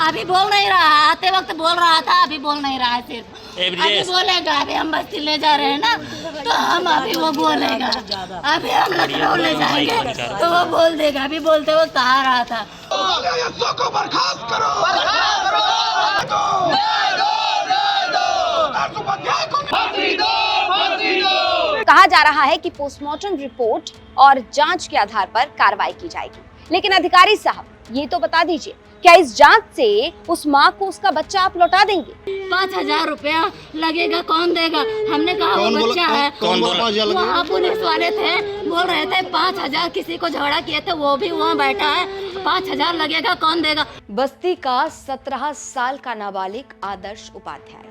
अभी बोल नहीं रहा, आते वक्त बोल रहा था, अभी बोल नहीं रहा है। सिर्फ अभी बोलेगा। अभी हम बस्ती ले जा रहे हैं ना, तो हम अभी वो बोलेगा। अभी हम लखनऊ ले जाएंगे तो वो बोल देगा। अभी बोलते वक्त आ रहा था। को बर्खास्त करो। कहा जा रहा है कि पोस्टमार्टम रिपोर्ट और जांच के आधार पर कार्रवाई की जाएगी, लेकिन अधिकारी साहब ये तो बता दीजिए, क्या इस जांच से उस माँ को उसका बच्चा आप लौटा देंगे? 5,000 रुपया लगेगा, कौन देगा? हमने कहा वो बच्चा है। वहाँ पुलिस वाले थे, बोल रहे थे 5,000, किसी को झगड़ा किए थे, वो भी वहाँ बैठा है, 5,000 लगेगा, कौन देगा? बस्ती का 17 साल का नाबालिग आदर्श उपाध्याय,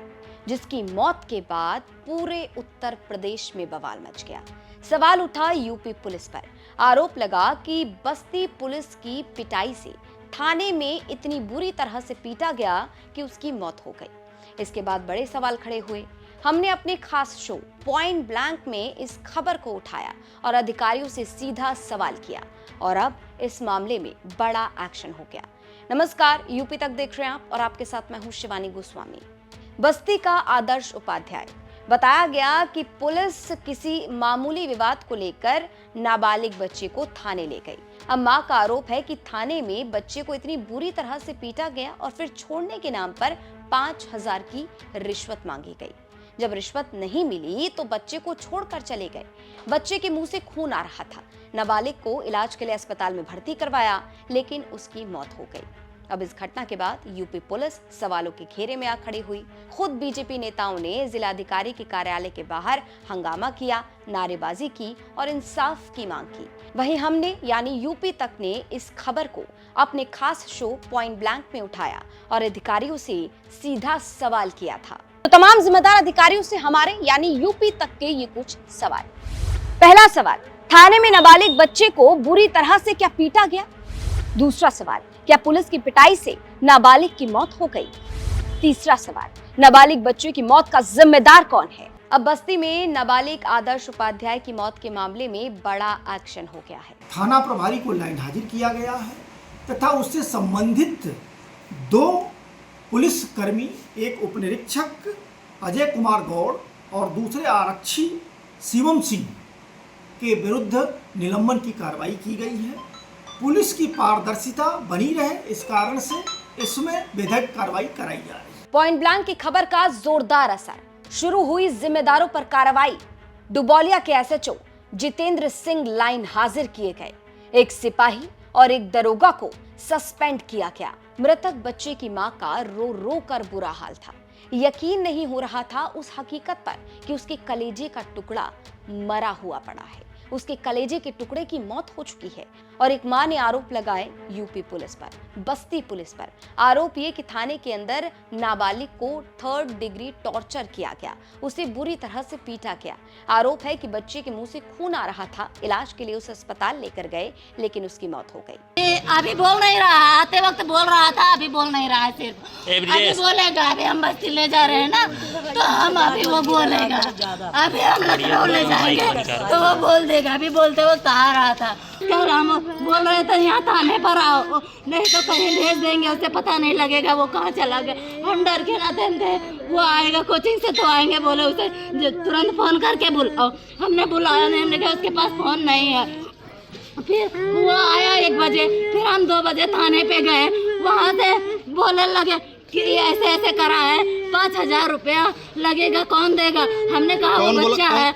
जिसकी मौत के बाद पूरे उत्तर प्रदेश में बवाल मच गया। सवाल उठा यूपी पुलिस पर। आरोप लगा कि बस्ती पुलिस की पिटाई से थाने में इतनी बुरी तरह से पीटा गया कि उसकी मौत हो गई। इसके बाद बड़े सवाल खड़े हुए। हमने अपने खास शो पॉइंट ब्लैंक में इस खबर को उठाया और अधिकारियों से सीधा सवाल किया, और अब इस मामले में बड़ा एक्शन हो गया। नमस्कार, यूपी तक देख रहे हैं आप, और आपके साथ मैं हूं शिवानी गोस्वामी। बस्ती का आदर्श उपाध्याय, बताया गया कि पुलिस किसी मामूली विवाद को लेकर नाबालिग बच्चे को थाने ले गई। अब मां का आरोप है कि थाने में बच्चे को इतनी बुरी तरह से पीटा गया और फिर छोड़ने के नाम पर 5,000 की रिश्वत मांगी गई। जब रिश्वत नहीं मिली तो बच्चे को छोड़कर चले गए। बच्चे के मुंह से खून आ रहा था। नाबालिग को इलाज के लिए अस्पताल में भर्ती करवाया, लेकिन उसकी मौत हो गई। अब इस घटना के बाद यूपी पुलिस सवालों के घेरे में आ खड़ी हुई। खुद बीजेपी नेताओं ने जिलाधिकारी के कार्यालय के बाहर हंगामा किया, नारेबाजी की और इंसाफ की मांग की। वहीं हमने यानी यूपी तक ने इस खबर को अपने खास शो पॉइंट ब्लैंक में उठाया और अधिकारियों से सीधा सवाल किया था। तो तमाम जिम्मेदार अधिकारियों से हमारे यानी यूपी तक के ये कुछ सवाल। पहला सवाल, थाने में नाबालिग बच्चे को बुरी तरह से क्या पीटा गया? दूसरा सवाल, क्या पुलिस की पिटाई से नाबालिग की मौत हो गई? तीसरा सवाल, नाबालिग बच्चे की मौत का जिम्मेदार कौन है? अब बस्ती में नाबालिग आदर्श उपाध्याय की मौत के मामले में बड़ा एक्शन हो गया है। थाना प्रभारी को लाइन हाजिर किया गया है तथा उससे संबंधित 2 पुलिस कर्मी, एक उपनिरीक्षक अजय कुमार गौड़ और दूसरे आरक्षी शिवम सिंह के विरुद्ध निलंबन की कार्रवाई की गई है। पुलिस की पारदर्शिता बनी रहे, इस कारण से इसमें विधिक कार्रवाई कराई जा रही है। पॉइंट ब्लैंक की खबर का जोरदार असर। शुरू हुई जिम्मेदारों पर कार्रवाई। डुबौलिया के एसएचओ जितेंद्र सिंह लाइन हाजिर किए गए। एक सिपाही और एक दरोगा को सस्पेंड किया गया। मृतक बच्चे की मां का रो रो कर बुरा हाल था। यकीन नहीं हो रहा था उस हकीकत पर कि उसके कलेजे का टुकड़ा मरा हुआ पड़ा है। उसके कलेजे के टुकड़े की मौत हो चुकी है। और एक मां ने आरोप लगाए यूपी पुलिस पर, बस्ती पुलिस पर। आरोप ये कि थाने के अंदर नाबालिग को 3rd डिग्री टॉर्चर किया गया, उसे बुरी तरह से पीटा गया। आरोप है कि बच्चे के मुंह से खून आ रहा था, इलाज के लिए उसे अस्पताल लेकर गए, लेकिन उसकी मौत हो गई। अभी बोल नहीं रहा, आते वक्त बोल रहा था, अभी बोल नहीं रहा है। सिर्फ अभी बोलेगा। अभी हम बस्ती ले जा रहे हैं ना, तो हम अभी वो बोलेगा। अभी हम लखनऊ ले जाएंगे तो वो बोल देगा। अभी बोलते वक्त आ रहा था। कल हम बोल रहे थे यहाँ थाने पर आओ, नहीं तो कहीं भेज देंगे, उसे पता नहीं लगेगा वो कहाँ चला गया। हम डर के ना थे, वो आएगा कोचिंग से तो आएंगे, बोले उसे तुरंत फोन करके बुलाओ। हमने बुलाया नहीं, हमने कहा उसके पास फोन नहीं है। फिर वो आया 1 बजे, फिर हम 2 बजे थाने पे गए। वहाँ से बोलने लगे कि ऐसे ऐसे करा है, 5,000 रुपया लगेगा, कौन देगा? हमने कहा वो बच्चा है।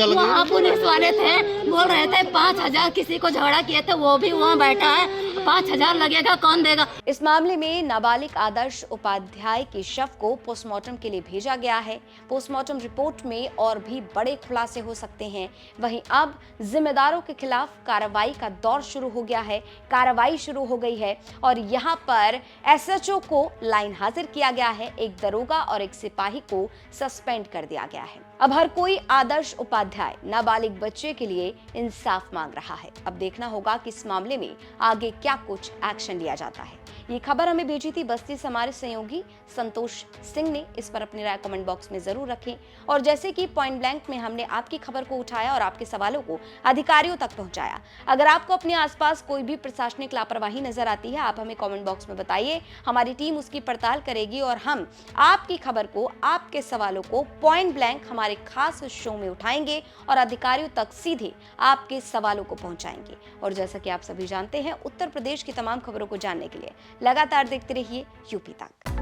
वहाँ पुलिस वाले थे, बोल रहे थे 5,000, किसी को झगड़ा किए थे, वो भी वहाँ बैठा है, 5,000 लगेगा, कौन देगा? इस मामले में नाबालिग आदर्श उपाध्याय के शव को पोस्टमार्टम के लिए भेजा गया है। पोस्टमार्टम रिपोर्ट में और भी बड़े खुलासे हो सकते हैं। वहीं अब जिम्मेदारों के खिलाफ कार्रवाई का दौर शुरू हो गया है। कार्रवाई शुरू हो गई है और यहाँ पर एसएचओ को लाइन हाजिर किया गया है। एक दरोगा और एक सिपाही को सस्पेंड कर दिया गया है। अब हर कोई आदर्श उपाध्याय नाबालिग बच्चे के लिए इंसाफ मांग रहा है। अब देखना होगा कि इस मामले में आगे क्या कुछ एक्शन लिया जाता है। ये खबर हमें भेजी थी बस्ती से हमारे सहयोगी संतोष सिंह ने। इस पर अपनी राय कमेंट बॉक्स में जरूर रखें। और जैसे कि पॉइंट ब्लैंक में हमने आपकी खबर को उठाया और आपके सवालों को अधिकारियों तक पहुंचाया, अगर आपको अपने आसपास कोई भी प्रशासनिक लापरवाही नजर आती है, आप हमें कमेंट बॉक्स में बताइए। हमारी टीम उसकी पड़ताल करेगी और हम आपकी खबर को, आपके सवालों को पॉइंट ब्लैंक हमारे खास शो में उठाएंगे और अधिकारियों तक सीधे आपके सवालों को पहुंचाएंगे। और जैसा कि आप सभी जानते हैं, उत्तर प्रदेश की तमाम खबरों को जानने के लिए लगातार देखते रहिए यूपी तक।